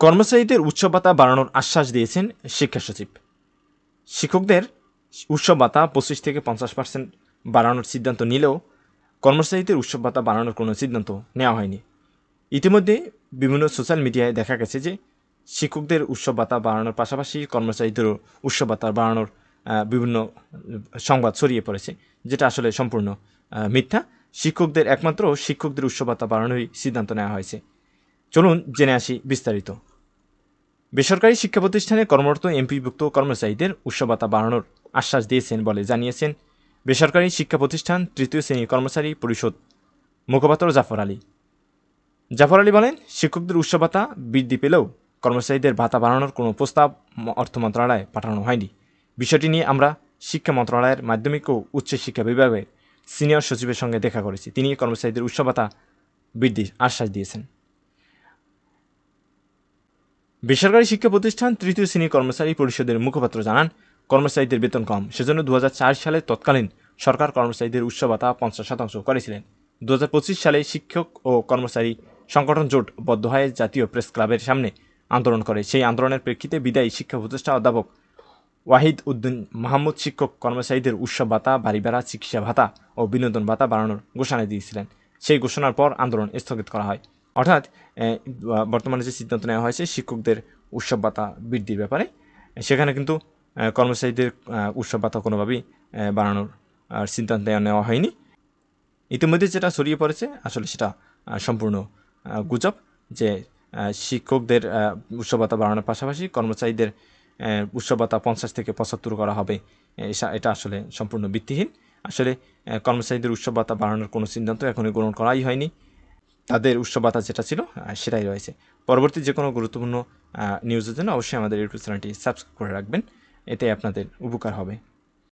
কর্মচারীদের উৎসব ভাতা বাড়ানোর আশ্বাস দিয়েছেন শিক্ষা সচিব। শিক্ষকদের উৎসব ভাতা 25 থেকে 50% বাড়ানোর সিদ্ধান্ত নিলেও কর্মচারীদের উৎসব ভাতা বাড়ানোর কোনো সিদ্ধান্ত নেওয়া হয়নি। ইতিমধ্যে বিভিন্ন সোশ্যাল মিডিয়ায় দেখা গেছে যে শিক্ষকদের উৎসব ভাতা বাড়ানোর পাশাপাশি কর্মচারীদেরও উৎসব ভাতা বাড়ানোর বিভিন্ন সংবাদ ছড়িয়ে পড়েছে, যেটা আসলে সম্পূর্ণ মিথ্যা। একমাত্র শিক্ষকদের উৎসব ভাতা বাড়ানোরই সিদ্ধান্ত নেওয়া হয়েছে। চলুন জেনে আসি বিস্তারিত। বেসরকারি শিক্ষা প্রতিষ্ঠানে কর্মরত এমপিভুক্ত কর্মচারীদের উৎসব ভাতা বাড়ানোর আশ্বাস দিয়েছেন বলে জানিয়েছেন বেসরকারি শিক্ষা প্রতিষ্ঠান তৃতীয় শ্রেণীর কর্মচারী পরিষদ মুখপাত্র জাফর আলী। জাফর আলী বলেন, শিক্ষকদের উৎসব ভাতা বৃদ্ধি পেলেও কর্মচারীদের ভাতা বাড়ানোর কোনো প্রস্তাব অর্থ মন্ত্রণালয়ে পাঠানো হয়নি। বিষয়টি নিয়ে আমরা শিক্ষা মন্ত্রণালয়ের মাধ্যমিক ও উচ্চশিক্ষা বিভাগের সিনিয়র সচিবের সঙ্গে দেখা করেছি। তিনি কর্মচারীদের উৎসব ভাতা বৃদ্ধির আশ্বাস দিয়েছেন। বেসরকারি শিক্ষা প্রতিষ্ঠান তৃতীয় শ্রেণীর কর্মচারী পরিষদের মুখপাত্র জানান, কর্মচারীদের বেতন কম, সেজন্য 2004 সালে তৎকালীন সরকার কর্মচারীদের উৎসব ভাতা 50% করেছিলেন। 2025 সালে শিক্ষক ও কর্মচারী সংগঠন জোট বদ্ধ হয়ে জাতীয় প্রেস ক্লাবের সামনে আন্দোলন করে। সেই আন্দোলনের প্রেক্ষিতে বিদায়ী শিক্ষা উপদেষ্টা অধ্যাপক ওয়াহিদ উদ্দিন মাহমুদ শিক্ষক কর্মচারীদের উৎসব ভাতা, বাড়ি ভাড়া, চিকিৎসা ভাতা ও বিনোদন ভাতা বাড়ানোর ঘোষণা দিয়েছিলেন। সেই ঘোষণার পর আন্দোলন স্থগিত করা হয়। অর্থাৎ বর্তমানে যে সিদ্ধান্ত নেওয়া হয়েছে শিক্ষকদের উৎসব ভাতা বৃদ্ধির ব্যাপারে, সেখানে কিন্তু কর্মচারীদের উৎসব ভাতা কোনোভাবেই বাড়ানোর সিদ্ধান্ত নেওয়া হয়নি। ইতিমধ্যে যেটা ছড়িয়ে পড়েছে আসলে সেটা সম্পূর্ণ গুজব যে শিক্ষকদের উৎসব ভাতা বাড়ানোর পাশাপাশি কর্মচারীদের উৎসব ভাতা 50 থেকে 75 করা হবে। এটা আসলে সম্পূর্ণ ভিত্তিহীন। আসলে কর্মচারীদের উৎসব ভাতা বাড়ানোর কোনো সিদ্ধান্ত এখনই গ্রহণ করাই হয়নি। তাদের উৎসব ভাতা যেটা ছিল সেটাই রয়েছে। পরবর্তী যে কোনো গুরুত্বপূর্ণ নিউজের জন্য অবশ্যই আমাদের ইউটিউব চ্যানেলটি সাবস্ক্রাইব করে রাখবেন, এতে আপনাদের উপকার হবে।